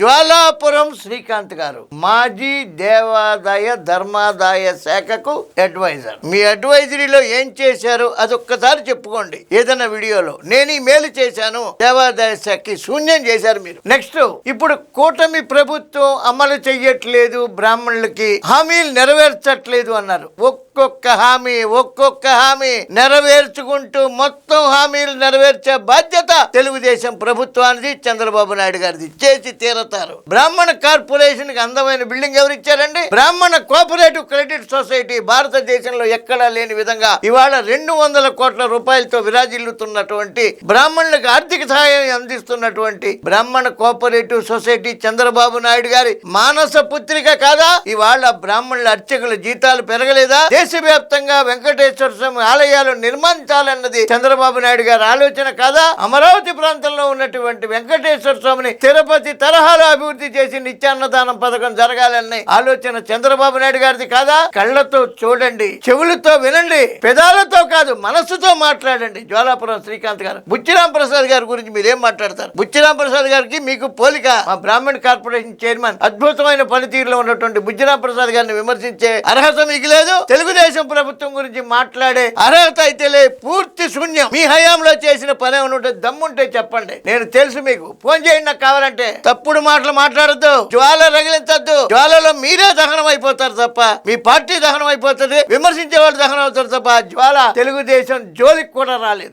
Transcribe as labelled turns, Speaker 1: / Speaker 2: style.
Speaker 1: జ్వాలాపురం శ్రీకాంత్ గారు మాజీ దేవాదాయ ధర్మాదాయ శాఖకు అడ్వైజర్. మీ అడ్వైజరీలో ఏం చేశారు అదొక్కసారి చెప్పుకోండి ఏదైనా వీడియోలో. నేను ఈ మేలు చేశాను, దేవాదాయ శాఖకి శూన్యం చేశారు మీరు. నెక్స్ట్, ఇప్పుడు కూటమి ప్రభుత్వం అమలు చెయ్యట్లేదు, బ్రాహ్మణులకి హామీలు నెరవేర్చట్లేదు అన్నారు. ఒక్కొక్క హామీ నెరవేర్చుకుంటూ మొత్తం హామీలు నెరవేర్చే బాధ్యత తెలుగుదేశం ప్రభుత్వానికి, చంద్రబాబు నాయుడు గారిది. చేసి తీరతారు. బ్రాహ్మణ కార్పొరేషన్ కి అందమైన బిల్డింగ్ ఎవరు ఇచ్చారండి? బ్రాహ్మణ కోఆపరేటివ్ క్రెడిట్ సొసైటీ. భారతదేశంలో ఎక్కడా లేని విధంగా ఇవాళ 200 కోట్ల రూపాయలతో విరాజిల్లుతున్నటువంటి, బ్రాహ్మణులకు ఆర్థిక సహాయం అందిస్తున్నటువంటి బ్రాహ్మణ కోఆపరేటివ్ సొసైటీ చంద్రబాబు నాయుడు గారి మానస పుత్రిక కాదా? ఇవాళ బ్రాహ్మణుల అర్చకుల జీతాలు పెరగలేదా? దేశవ్యాప్తంగా వెంకటేశ్వర స్వామి ఆలయాలు నిర్మించాలన్నది చంద్రబాబు నాయుడు గారి ఆలోచన కాదా? అమరావతి ప్రాంతంలో ఉన్నటువంటి వెంకటేశ్వర స్వామిని తిరుపతి తరహాలో అభివృద్ధి చేసి నిత్యాన్నదానం పథకం జరగాలన్న ఆలోచన చంద్రబాబు నాయుడు గారిది కాదా? కళ్ళతో చూడండి, చెవులతో వినండి, పెదాలతో కాదు మనస్సుతో మాట్లాడండి. జ్వాలాపురం శ్రీకాంత్ గారు. బుచ్చిరామ్ ప్రసాద్ గారి గురించి మీరేం మాట్లాడతారు? బుచ్చిరామ్ ప్రసాద్ గారికి మీకు పోలిక. మా బ్రాహ్మణ కార్పొరేషన్ చైర్మన్, అద్భుతమైన పనితీరులో ఉన్నటువంటి బుచ్చిరామ్ ప్రసాద్ గారిని విమర్శించే అర్హత మీకు లేదు. తెలుగుదేశం ప్రభుత్వం గురించి మాట్లాడే అర్హత అయితే పూర్తి శూన్యం. మీ హయాంలో చేసిన పని ఏమైనా దమ్ముంటే చెప్పండి, నేను తెలుసు మీకు. ఫోన్ చేయండి నాకు కావాలంటే. తప్పుడు మాటలు మాట్లాడద్దు, జ్వాల రగిలించద్దు. జ్వాలలో మీరే దహనం అయిపోతారు తప్ప మీ పార్టీ దహనం అయిపోతుంది, విమర్శించే వాళ్ళు దహనం అవుతారు తప్ప జ్వాల తెలుగుదేశం జోలికి కూడా రాలేదు.